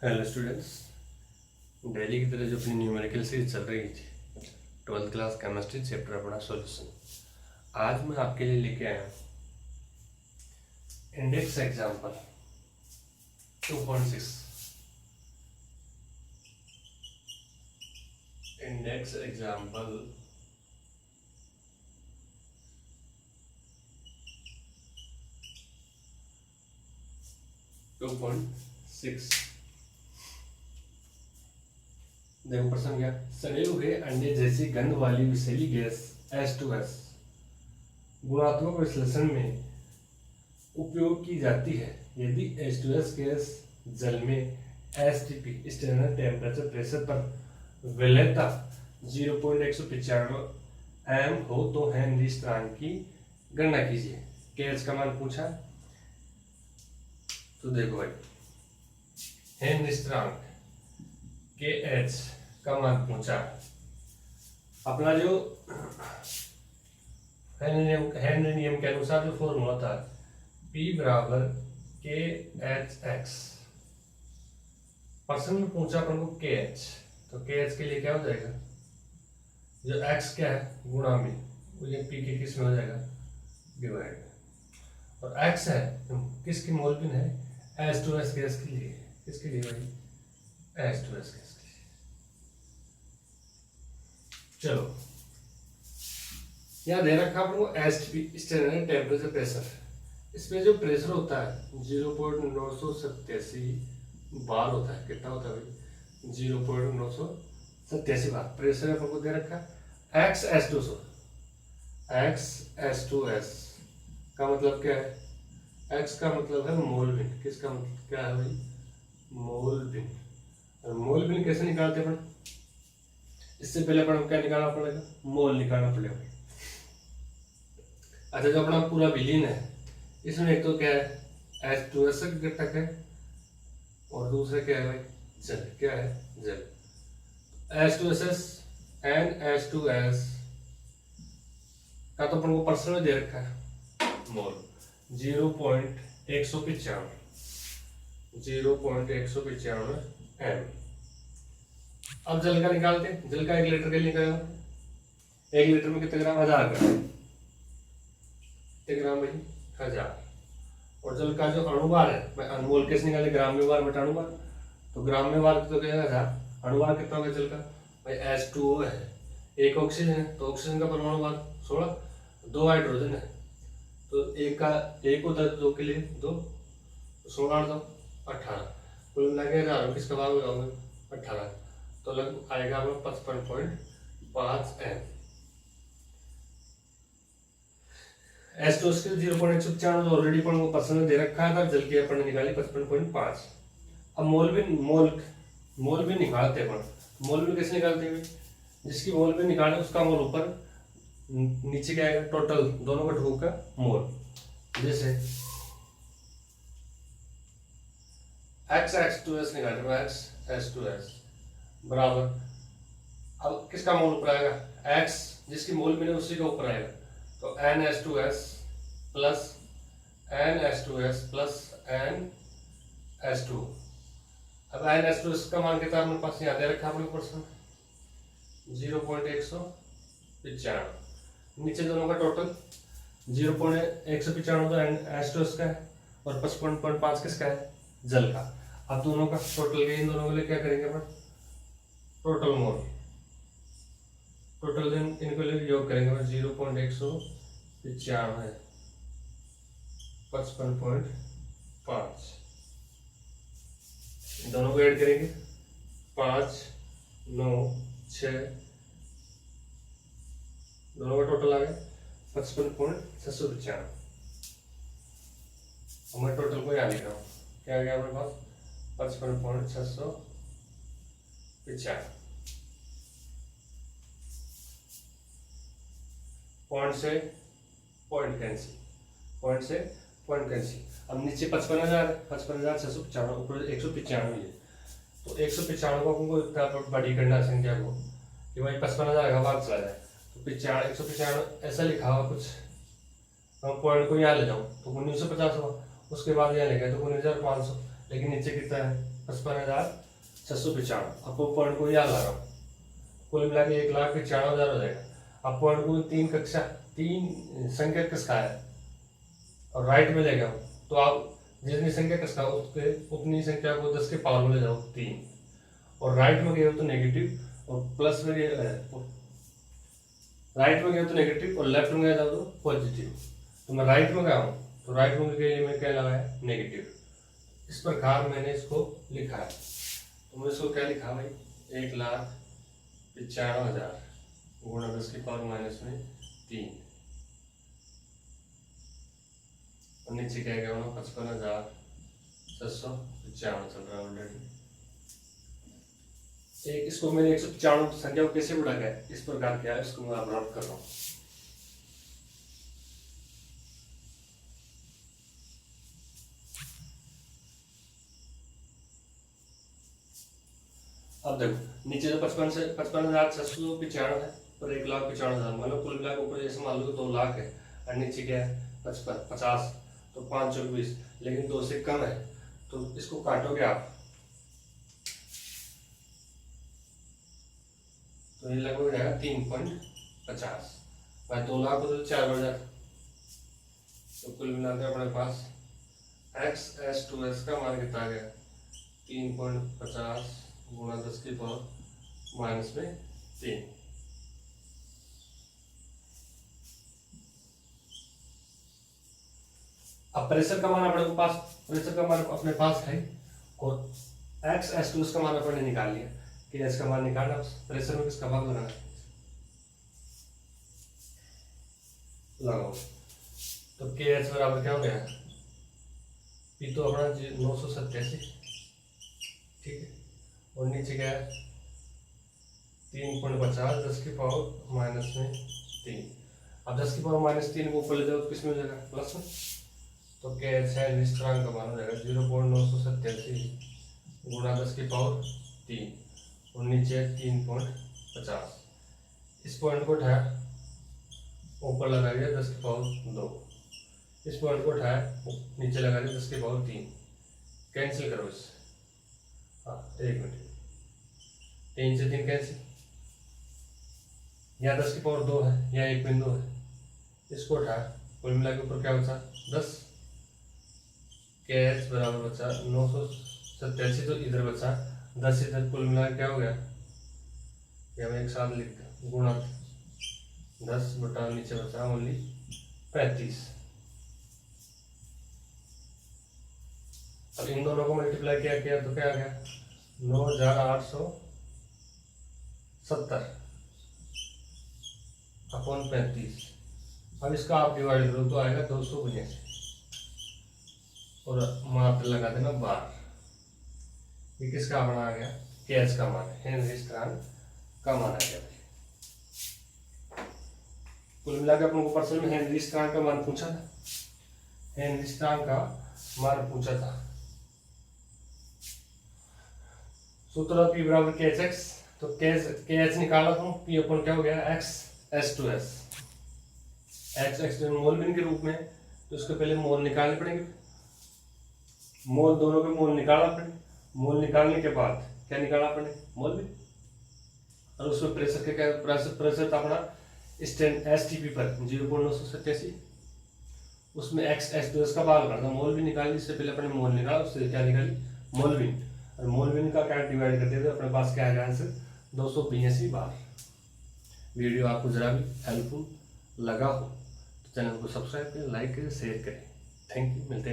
Hello students, daily की तरह जो अपनी न्यूमेरिकल सीरीज चल रही थी 12th क्लास केमिस्ट्री चैप्टर अपना सॉल्यूशन, आज मैं आपके लिए लेके आया हूँ इंडेक्स एग्जाम्पल 2.6। Index example 2.6। देखो प्रश्न क्या, सड़े हुए अंडे जैसी गंध वाली विषैली गैस H2S गुणात्मक विश्लेषण में उपयोग की जाती है यदि H2S गैस जल में STP स्टैंडर्ड टेम्परेचर प्रेशर पर विलेयता 0.195 m हो तो हेनरी स्थिरांक की गणना कीजिए। KH का मान पूछा, तो देखो भाई हेनरी स्थिरांक KH का मान पूछा। अपना जो हेनरी नियम के अनुसार जो फॉर्मूला था P बराबर KHX, प्रश्न में पूछा अपन को KH, तो KH के लिए क्या हो जाएगा, जो X क्या है गुणा में, ये P के किस में हो जाएगा डिवाइड, और X है किसकी मोलबिन है H2S गैस के लिए, किसके लिए भाई H2S गैस के लिए। चलो यहाँ दे रखा अपन को STP स्टैंडर्ड टेम्परेचर प्रेशर, इसमें जो प्रेशर होता है 0.987 बार होता है। कितना होता है भाई 0.987 बार प्रेशर अपन को दे रखा है। XS2S का मतलब क्या है, X का मतलब है मोलबिन, किसका मतलब क्या है भाई मोलबिन। और मोलबिन कैसे निकालते हैं अपन, इससे पहले अपन क्या निकालना पड़ेगा, मोल निकालना पड़ेगा। अच्छा जो अपना पूरा विलीन है इसमें एक तो क्या है H2S घटक है और दूसरा क्या है भाई जल, क्या है जल। H2SS एंड H2S का तो अपन को परसेंट में दे रखा है मोल 0.195 m। अब जल का निकालते हैं, जल का 1 लीटर के लिए निकालेगा, 1 लीटर में कितने ग्राम, 1000 ग्राम, कितने ग्राम भाई 1000। और जल का जो अणुभार है, मैं अनमोल कैसे निकाले, ग्राम में भार बटा अणुभार, तो ग्राम में भार तो क्या 1000, अणुभार कितना होगा जल का भाई H2O है, एक ऑक्सीजन है तो ऑक्सीजन का परमाणु भार 16, 2 हाइड्रोजन है तो एक होता है 2 के लिए 2, 16 2 18, कुल मिला के 1000 किसका भाग होगा 18, तो लगभग आएगा अपना 55.5 m। H2S के 0.195 ऑलरेडी अपन को परसेंट में दे रखा था, जल की अपन ने निकाली 55.5। अब मोलबिन निकालते हैं अपन, मोलबिन कैसे निकालते हैं, जिसकी मोलबिन निकाले उसका मोल ऊपर नीचे क्या आएगा, टोटल दोनों का ढोक का मोल। जैसे X2S निकाले X2S बराबर, अब किसका मोल ऊपर आएगा, X जिसकी मोलबिन है उसी का ऊपर आएगा, तो NH2S प्लस NH2। अब NH2S का मान कितना अपने पास यहाँ दे रखा है अपने प्रश्न 0.195, नीचे दोनों का टोटल 0.195 तो H2S का है और 55.5 किसका है जल का। अब दोनों का टोटल के इन दोनों के लिए क्या करेंगे अपन, टोटल मोल, टोटल इनको लिए योग करेंगे 0.195 55.5, दोनों को ऐड करेंगे 5 9 6, दोनों का टोटल आ गया 55.695। मैं टोटल को यहाँ लिख रहा हूँ, क्या आ गया हमारे पास 55.695। पॉइंट से पॉइंट कैंसिल, अब नीचे 55,695 ऊपर 195 है, तो 195 को हमको इतना बड़ी करना संख्या को कि भाई 55,000 का भाग चला जाए, तो 195 ऐसा लिखा हुआ कुछ, हम पॉइंट को यहाँ ले जाऊँ तो 1950 हुआ, उसके बाद यहाँ लिखा है तो 19,500, लेकिन नीचे कितना है 55,695। अब पॉइंट को यहाँ ला रहा हूँ, कुल मिला के 1,95,000 हो जाएगा। अब पॉइंट को तीन संख्या किसका है और राइट में ले गया हूँ, तो आप जितनी संख्या किसका उसके उतनी संख्या को 10 के पावर में ले जाओ 3, और राइट में गए हो तो नेगेटिव और प्लस में राइट में गए तो नेगेटिव और लेफ्ट में गया जाओ तो पॉजिटिव। तो मैं राइट में गया हूँ तो राइट में के लिए मैं क्या लगाया नेगेटिव। इस प्रकार मैंने इसको लिखा है। तो मैं इसको क्या लिखा भाई 1,95,000 गुणा 10 की पावर माइनस में 3 और नीचे क्या गया 55,695 चल रहा है ऑलरेडी। इसको मैंने 195 संख्या को कैसे बढ़ा गया इस प्रकार किया, इसको मैं अपलोड कर रहा हूँ। अब देखो नीचे तो 55,695 है और 1,95,000 मतलब कुल मिला के ऊपर जैसे मान लो 2 लाख है और नीचे क्या है 50 तो 5 चौक 20, लेकिन 2 से कम है तो इसको काटोगे आप तो ये लगभग जाएगा 3.50 भाई 2 लाख को तो 4,000। तो कुल मिलाकर अपने पास XS2S का मान कितना आ गया 3.50 गुणा 10 की पावर माइनस में 3। अब प्रेशर का मान अपने पास प्रेशर का मान अपने पास है और XS2S का मान अपने निकाल लिया कि एच का मान निकालना, प्रेशर में किसका भाग लगाना लगाओ। तो के एच बराबर क्या हो गया पी तो अपना 987 ठीक है और नीचे क्या है 3.50 10 की पावर माइनस में 3। अब 10 की पावर माइनस 3 को ऊपर ले जाओ तो किस में हो जाएगा प्लस में। तो के एच है स्थिरांक का मान हो जाएगा 0.987 गुणा 10 की पावर 3 और नीचे 3.50। इस पॉइंट को उठाया ऊपर लगा दिया 10 की पावर 2, इस पॉइंट को उठाया नीचे लगा दिया 10 की पावर 3। कैंसिल करो इस एक मिनट 3 से 3 कैंसिल, यहाँ 10 की पावर 2 है यहाँ एक बिंदु है, इसको उठाया कुल मिला के ऊपर क्या बचा 10। के एच बराबर बचा 987 तो इधर बचा 10 इधर, कुल मिला क्या हो गया ये हम एक साथ लिख गुणा 10 बटा नीचे बचा ओनली 35। अब इन दोनों को मल्टीप्लाई किया तो क्या आ गया 9,870 अपॉन 35। अब इसका आप डिवाइड करो तो आएगा 282 और मात्र लगा देना 12। ये किसका अपना आ गया के एच का मान है, हेनरी स्थिरांक का मान आ गया। कुल मिलाकर अपन को प्रश्न में हेनरी स्थिरांक का मान पूछा था, हेनरी स्थिरांक का मान पूछा था। सूत्र P बराबर के एच एक्स, तो के एच निकाला हूँ P अपन क्या हो गया XS2S, X मोलविन के रूप में, तो इसको पहले मोल निकालने पड़ेंगे, मोल दोनों के मोल निकालना पड़ेंगे। मोल निकालने के बाद क्या निकालना पड़ेगा मोलविन, और उसमें प्रेशर के क्या प्रेशर था अपना STP पर 0.987, उसमें XS2S का भाग करना मोलविन निकाली। इससे पहले अपने मोल निकाला, उससे क्या निकाली मोलविन, और मोलविन का क्या डिवाइड करते थे अपने पास क्या आएगा आंसर 282 बार। वीडियो आपको जरा भी हेल्पफुल लगा हो तो चैनल को सब्सक्राइब करें, लाइक करें, शेयर करें। थैंक यू, मिलते हैं।